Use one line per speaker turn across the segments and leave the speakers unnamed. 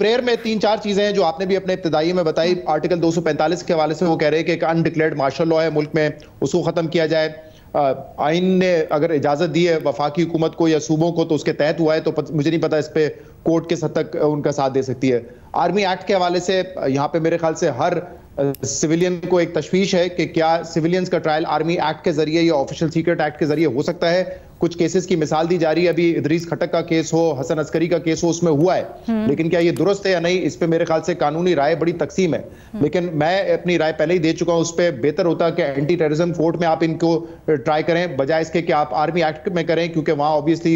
Prayer में 3-4 चीजें हैं जो आपने भी अपने इब्तिदाई में बताई। आर्टिकल 245 के हवाले से वो कह रहे हैं कि एक अनडिक्लेयर्ड मार्शल लॉ है मुल्क में, उसको खत्म किया जाए। आइन ने अगर इजाजत दी है वफाकी हुकूमत को या सूबों को तो उसके तहत हुआ है, तो मुझे नहीं पता इस पे कोर्ट किस हद तक उनका साथ दे सकती है। आर्मी एक्ट के हवाले से यहाँ पे मेरे ख्याल से हर सिविलियन को एक तशवीश है कि क्या सिविलियंस का ट्रायल आर्मी एक्ट के जरिए या ऑफिशियल सीक्रेट एक्ट के जरिए हो सकता है। कुछ केसेस की मिसाल दी जा रही है, अभी इदरीस खटक का केस हो, हसन अस्करी का केस हो, उसमें हुआ है, लेकिन क्या ये दुरुस्त है या नहीं, इस पे मेरे ख्याल से कानूनी राय बड़ी तकसीम है। लेकिन मैं अपनी राय पहले ही दे चुका हूं, उस पर बेहतर होता कि एंटी टेररिज्म कोर्ट में आप इनको ट्राई करें बजाय इसके कि आप आर्मी एक्ट में करें, क्योंकि वहां ऑब्वियसली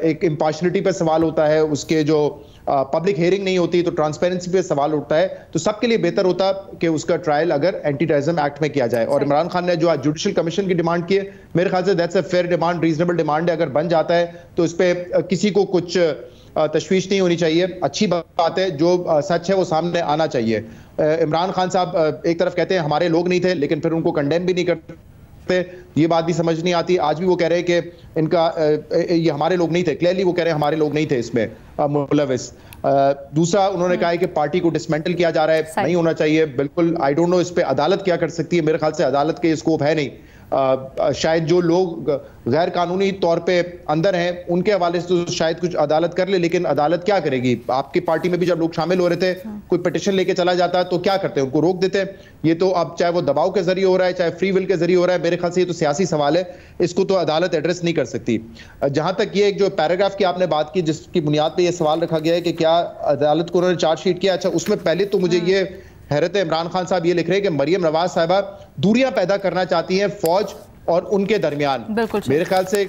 एक इम्पार्शलिटी पर सवाल होता है, उसके जो पब्लिक हियरिंग नहीं होती तो ट्रांसपेरेंसी पे सवाल उठता है। तो सबके लिए बेहतर होता कि उसका ट्रायल अगर एंटी टेररिज्म एक्ट में किया जाए। और इमरान खान ने जो आज जुडिशल कमीशन की डिमांड की है, मेरे ख्याल से that's a fair demand, reasonable demand है। अगर बन जाता है तो इस पे किसी को कुछ तशवीश नहीं होनी चाहिए, अच्छी बात है, जो सच है वो सामने आना चाहिए। इमरान खान साहब एक तरफ कहते हैं हमारे लोग नहीं थे, लेकिन फिर उनको कंडेम भी नहीं करते, ये बात भी समझ नहीं आती। आज भी वो कह रहे हैं कि इनका ये हमारे लोग नहीं थे, क्लियरली वो कह रहे हैं हमारे लोग नहीं थे इसमें मुलविस। दूसरा उन्होंने कहा है कि पार्टी को डिसमेंटल किया जा रहा है, नहीं होना चाहिए बिल्कुल। आई डोंट नो इस पे अदालत क्या कर सकती है, मेरे ख्याल से अदालत के स्कोप है नहीं। शायद जो लोग गैर कानूनी तौर पे अंदर हैं उनके हवाले से तो शायद कुछ अदालत कर ले, लेकिन अदालत क्या करेगी। आपकी पार्टी में भी जब लोग शामिल हो रहे थे, कोई पिटीशन लेके चला जाता है तो क्या करते हैं, उनको रोक देते हैं। ये तो अब चाहे वो दबाव के जरिए हो रहा है, चाहे फ्री विल के जरिए हो रहा है, मेरे ख्याल से ये तो सियासी सवाल है, इसको तो अदालत एड्रेस नहीं कर सकती। जहां तक ये एक जो पैराग्राफ की आपने बात की जिसकी बुनियाद पर यह सवाल रखा गया है कि क्या अदालत को उन्होंने चार्जशीट किया, अच्छा उसमें पहले तो मुझे ये हैरत है, इमरान खान साहब ये लिख रहे हैं कि मरियम नवाज साहिबा दूरियां पैदा करना चाहती हैं फौज और उनके दरमियान। मेरे ख्याल से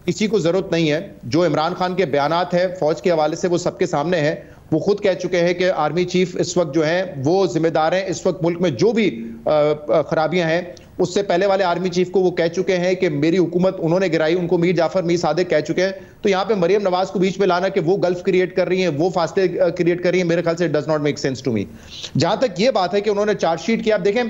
किसी को जरूरत नहीं है। जो इमरान खान के बयानात है फौज के हवाले से वो सबके सामने है। वो खुद कह चुके हैं कि आर्मी चीफ इस वक्त जो है वो जिम्मेदार हैं, इस वक्त मुल्क में जो भी खराबियां हैं उससे पहले वाले आर्मी चीफ को वो कह चुके हैं कि मेरी हुकूमत उन्होंने गिराई, उनको मीर जाफर मीर सादिक कह चुके हैं। तो यहाँ पे मरियम नवाज को बीच में लाना कि वो गल्फ क्रिएट कर रही हैं, वो फासले क्रिएट कर रही हैं, मेरे ख्याल से does not make sense to me. जहां तक ये बात है कि उन्होंने चार्जशीट किया, आप देखें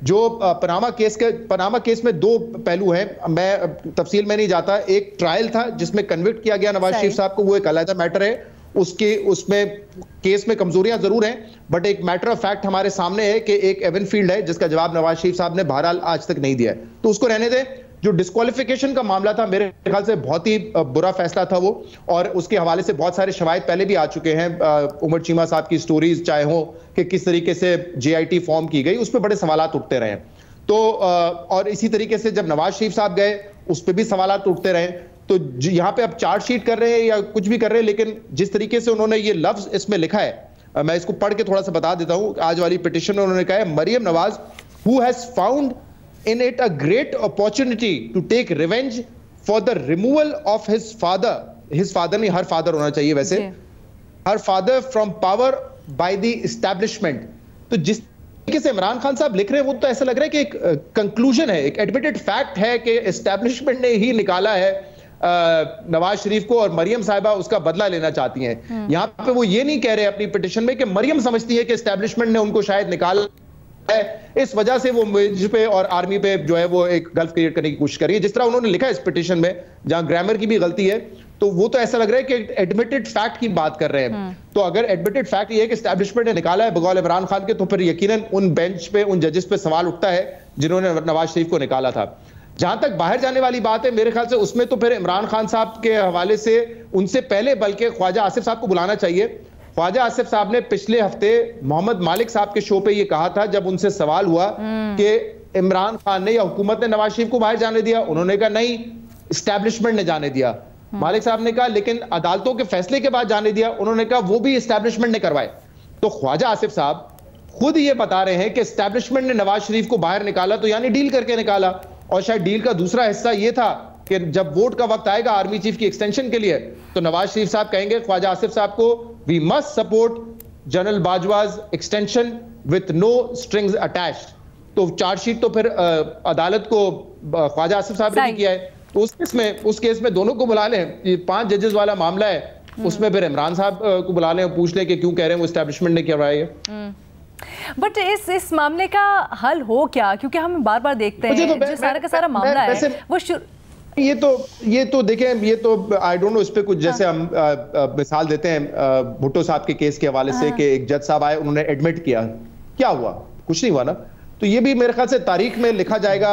जो पनामा केस में दो पहलू हैं, मैं तफसील में नहीं जाता। एक ट्रायल था जिसमें कन्विक्ट किया गया नवाज शरीफ साहब को, वो एक अलग मैटर है, उसमें केस में कमजोरियां जरूर हैं, बट एक मैटर ऑफ फैक्ट हमारे सामने है कि एक एवन फील्ड है जिसका जवाब नवाज शरीफ साहब ने बहरहाल आज तक नहीं दिया है, तो उसको रहने दें। जो डिस्क्वालिफिकेशन का मामला था मेरे ख्याल से बहुत ही बुरा फैसला था वो, और उसके हवाले से बहुत सारे शवाहिद पहले भी आ चुके हैं। उमर चीमा साहब की स्टोरीज चाहे हो कि किस तरीके से JIT फॉर्म की गई, उस पर बड़े सवालात उठते रहे। तो और इसी तरीके से जब नवाज शरीफ साहब गए उस पर भी सवालात उठते रहे। तो यहाँ पे अब चार्जशीट कर रहे हैं या कुछ भी कर रहे हैं, लेकिन जिस तरीके से उन्होंने ये लफ्ज इसमें लिखा है, मैं इसको पढ़ के थोड़ा सा बता देता हूं। आज वाली पिटीशन में उन्होंने कहा है Maryam Nawaz who has found in it a great opportunity to take revenge for the removal of his father नहीं, her father होना चाहिए वैसे, her father from power by the establishment। तो जिस तरीके से इमरान खान साहब लिख रहे हैं वो तो ऐसा लग रहा है कि एक कंक्लूजन है, एक एडमिटेड फैक्ट है कि एस्टैब्लिशमेंट ने ही निकाला है नवाज शरीफ को और मरियम साहिबा उसका बदला लेना चाहती हैं। यहां पे वो ये नहीं कह रहे अपनी पिटीशन में कि मरियम समझती है कि एस्टैब्लिशमेंट ने उनको शायद निकाला है, इस वजह से वो मुझ पे और आर्मी पे जो है वो एक गल्फ क्रिएट करने की कोशिश कर रही है, जिस तरह उन्होंने लिखा है इस पिटीशन में, जहां ग्रामर की भी गलती है। तो वो तो ऐसा लग रहा है कि एडमिटेड फैक्ट की बात कर रहे हैं। तो अगर एडमिटेड फैक्ट ये है कि एस्टैब्लिशमेंट ने निकाला है बगौल इमरान खान के, तो फिर यकीनन उन बेंच पे उन जजेस पे सवाल उठता है जिन्होंने नवाज शरीफ को निकाला था। जहां तक बाहर जाने वाली बात है, मेरे ख्याल से उसमें तो फिर इमरान खान साहब के हवाले से उनसे पहले बल्कि ख्वाजा आसिफ साहब को बुलाना चाहिए। ख्वाजा आसिफ साहब ने पिछले हफ्ते मोहम्मद मालिक साहब के शो पे ये कहा था, जब उनसे सवाल हुआ कि इमरान खान ने या हुकूमत ने नवाज शरीफ को बाहर जाने दिया, उन्होंने कहा नहीं, एस्टैब्लिशमेंट ने जाने दिया। मालिक साहब ने कहा लेकिन अदालतों के फैसले के बाद जाने दिया, उन्होंने कहा वो भी एस्टैब्लिशमेंट ने करवाए। तो ख्वाजा आसिफ साहब खुद ये बता रहे हैं कि एस्टैब्लिशमेंट ने नवाज शरीफ को बाहर निकाला, तो यानी डील करके निकाला। और शायद डील का दूसरा हिस्सा ये था कि जब वोट का वक्त आएगा आर्मी चीफ की एक्सटेंशन के लिए, तो नवाज शरीफ साहब कहेंगे ख्वाजा आसिफ साहब को, we must support General Bajwa's extension with no strings attached. तो चार्जशीट तो फिर अदालत को ख्वाजा आसिफ साहब ने किया है, तो उस केस में दोनों को बुला लें। ये 5 जजेस वाला मामला है, उसमें फिर इमरान साहब को बुला लें और पूछ लें कि क्यों कह रहे हैं वो एस्टैब्लिशमेंट ने करवाया है।
बट इस मामले का हल हो क्या, क्योंकि हम बार बार देखते हैं जो सारा का सारा मामला है वो
ये तो देखें, ये तो आई डोंट नो, इस पे कुछ जैसे हम मिसाल देते हैं भुट्टो साहब के केस के हवाले से कि एक जज साहब आए, उन्होंने एडमिट किया, क्या हुआ? कुछ नहीं हुआ ना। तो ये भी मेरे ख्याल से तारीख में लिखा जाएगा